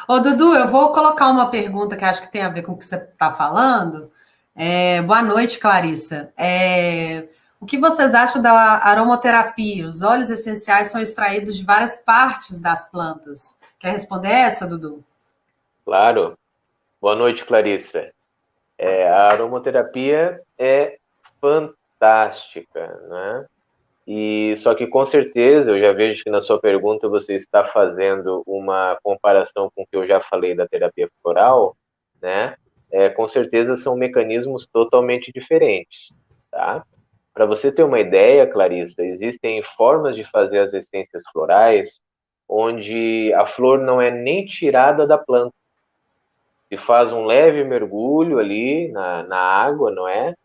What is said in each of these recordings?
Ô, Dudu, eu vou colocar uma pergunta que acho que tem a ver com o que você está falando. Boa noite, Clarissa. O que vocês acham da aromaterapia? Os óleos essenciais são extraídos de várias partes das plantas. Quer responder essa, Dudu? Claro. Boa noite, Clarissa. A aromaterapia é fantástica, né? E só que com certeza eu já vejo que na sua pergunta você está fazendo uma comparação com o que eu já falei da terapia floral, né? Com certeza são mecanismos totalmente diferentes, tá? Para você ter uma ideia, Clarissa, existem formas de fazer as essências florais onde a flor não é nem tirada da planta. Se faz um leve mergulho ali na água, não é?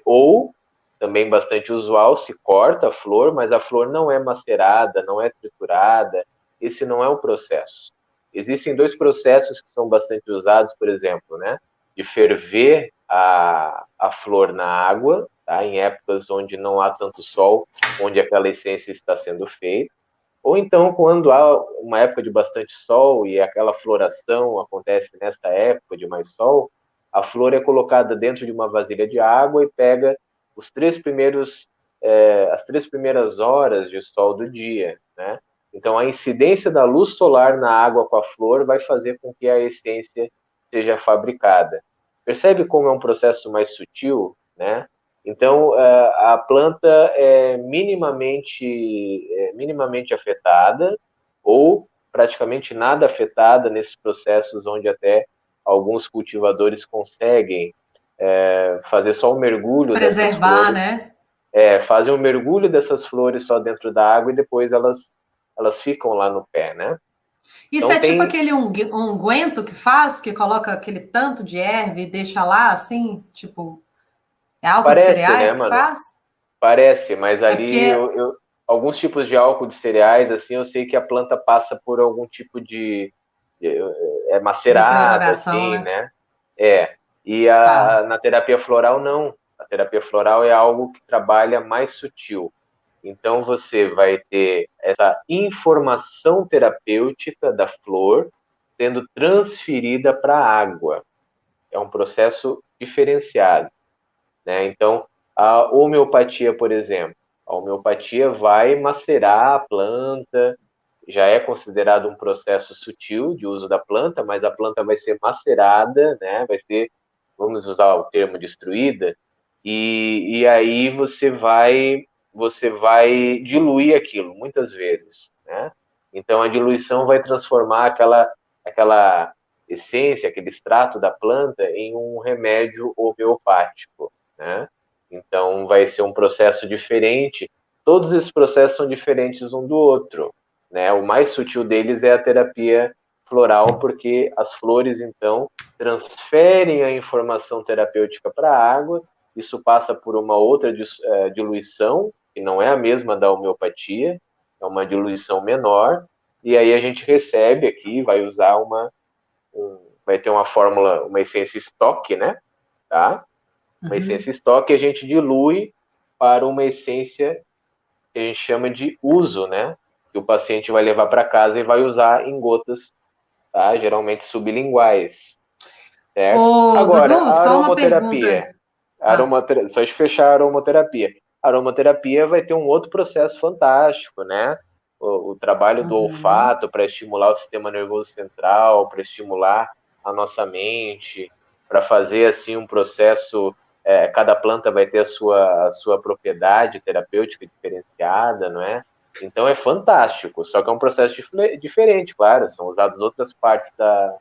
Ou, também bastante usual, se corta a flor, mas a flor não é macerada, não é triturada. Esse não é o processo. Existem dois processos que são bastante usados, por exemplo, né? De ferver a flor na água, tá? Em épocas onde não há tanto sol, onde aquela essência está sendo feita. Ou então, quando há uma época de bastante sol e aquela floração acontece nesta época de mais sol, a flor é colocada dentro de uma vasilha de água e pega as 3 primeiras horas de sol do dia, né? Então, a incidência da luz solar na água com a flor vai fazer com que a essência seja fabricada. Percebe como é um processo mais sutil, né? Então, a planta é minimamente afetada ou praticamente nada afetada nesses processos onde até alguns cultivadores conseguem fazer só um mergulho dessas Preservar, flores, né? fazem um mergulho dessas flores só dentro da água e depois elas ficam lá no pé, né? Isso Então é tipo tem, aquele unguento que faz, que coloca aquele tanto de erva e deixa lá, assim, tipo, é álcool de parece, né, cereais que mano? faz? Parece, mas É ali porque alguns tipos de álcool de cereais, assim, eu sei que a planta passa por algum tipo macerada, deterioração, assim, né? né? É. E Tá. na terapia floral, não. A terapia floral é algo que trabalha mais sutil. Então, você vai ter essa informação terapêutica da flor sendo transferida para a água. É um processo diferenciado, né? Então, a homeopatia, por exemplo, a homeopatia vai macerar a planta, já é considerado um processo sutil de uso da planta, mas a planta vai ser macerada, né? Vai ser, vamos usar o termo destruída, e aí você vai diluir aquilo muitas vezes, né? Então a diluição vai transformar aquela essência, aquele extrato da planta em um remédio homeopático, né? Então vai ser um processo diferente. Todos esses processos são diferentes um do outro, né? O mais sutil deles é a terapia floral, porque as flores então transferem a informação terapêutica para a água. Isso passa por uma outra diluição, que não é a mesma da homeopatia, é uma diluição menor, e aí a gente recebe aqui, vai ter uma fórmula, uma essência estoque, né? Tá? Uma Uhum. essência estoque a gente dilui para uma essência que a gente chama de uso, né? Que o paciente vai levar para casa e vai usar em gotas, tá? Geralmente sublinguais, certo? Ô, Agora, Dudu, a só uma aromaterapia, pergunta. Ah, só de fechar a aromaterapia. A aromaterapia vai ter um outro processo fantástico, né? O trabalho do uhum. olfato para estimular o sistema nervoso central, para estimular a nossa mente, para fazer assim um processo. Cada planta vai ter a sua propriedade terapêutica diferenciada, não é? Então é fantástico, só que é um processo diferente, claro. São usadas outras partes da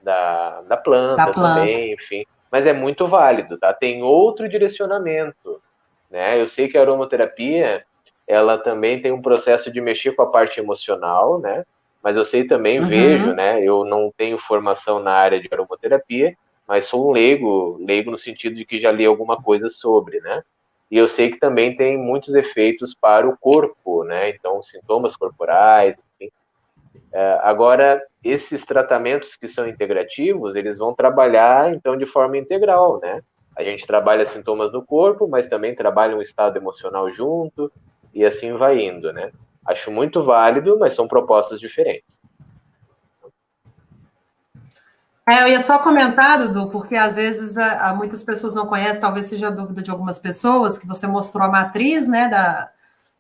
Da planta planta. também, enfim. Mas é muito válido, tá? Tem outro direcionamento, né? Eu sei que a aromaterapia, ela também tem um processo de mexer com a parte emocional, né? Mas eu sei também, vejo, Uhum. né? Eu não tenho formação na área de aromaterapia, mas sou um leigo no sentido de que já li alguma coisa sobre, né? E eu sei que também tem muitos efeitos para o corpo, né? Então, sintomas corporais, enfim. Agora, esses tratamentos que são integrativos, eles vão trabalhar, então, de forma integral, né? A gente trabalha sintomas do corpo, mas também trabalha um estado emocional junto, e assim vai indo, né? Acho muito válido, mas são propostas diferentes. Eu ia só comentar, Dudu, porque às vezes muitas pessoas não conhecem, talvez seja a dúvida de algumas pessoas, que você mostrou a matriz, né,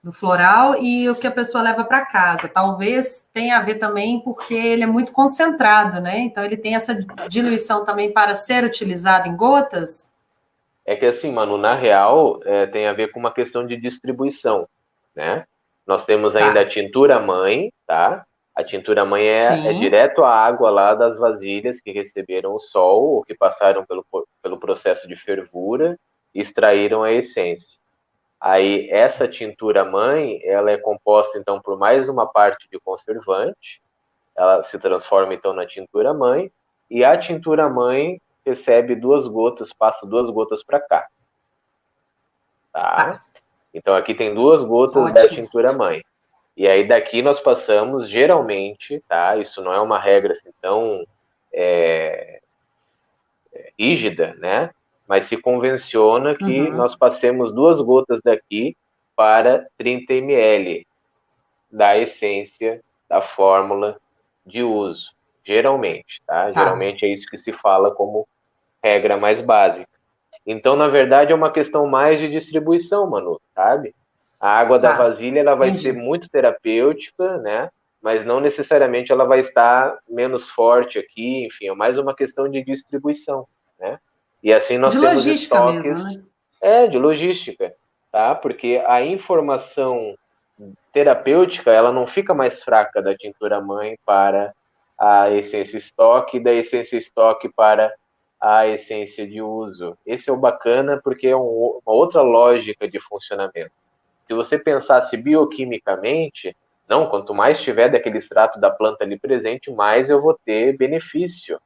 do floral e o que a pessoa leva para casa. Talvez tenha a ver também porque ele é muito concentrado, né? Então ele tem essa diluição também para ser utilizado em gotas. É que assim, mano, na real, tem a ver com uma questão de distribuição, né? Nós temos ainda a Tá, tintura mãe, tá? A tintura mãe é sim. direto a água lá das vasilhas que receberam o sol ou que passaram pelo processo de fervura e extraíram a essência. Aí, essa tintura mãe, ela é composta, então, por mais uma parte de conservante, ela se transforma, então, na tintura mãe, e a tintura mãe recebe 2 gotas, passa 2 gotas para cá, tá? Tá, Então, aqui tem 2 gotas da ótimo. tintura mãe. E aí, daqui nós passamos, geralmente, tá? Isso não é uma regra assim tão é, rígida, né? Mas se convenciona que Uhum. nós passemos 2 gotas daqui para 30 ml da essência da fórmula de uso, geralmente, tá? Tá, Geralmente é isso que se fala como regra mais básica. Então, na verdade, é uma questão mais de distribuição, Manu, sabe? A água da tá. vasilha ela vai ser Entendi. muito terapêutica, né? Mas não necessariamente ela vai estar menos forte aqui, enfim, é mais uma questão de distribuição, né? E assim nós De temos logística mesmo, estoques né? de logística, tá? Porque a informação terapêutica, ela não fica mais fraca da tintura mãe para a essência estoque, da essência estoque para a essência de uso. Esse é o bacana porque é uma outra lógica de funcionamento. Se você pensasse bioquimicamente, não, quanto mais tiver daquele extrato da planta ali presente, mais eu vou ter benefício.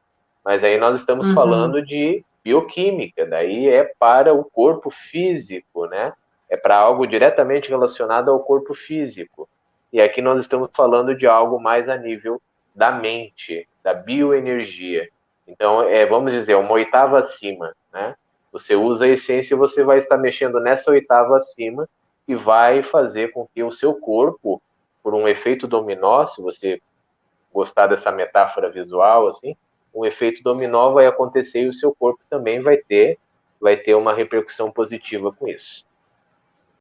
Mas aí nós estamos Uhum. falando de bioquímica, daí é para o corpo físico, né? É para algo diretamente relacionado ao corpo físico. E aqui nós estamos falando de algo mais a nível da mente, da bioenergia. Então, vamos dizer, uma oitava acima, né? Você usa a essência, você vai estar mexendo nessa oitava acima e vai fazer com que o seu corpo, por um efeito dominó, se você gostar dessa metáfora visual, assim, um efeito dominó vai acontecer e o seu corpo também vai ter uma repercussão positiva com isso.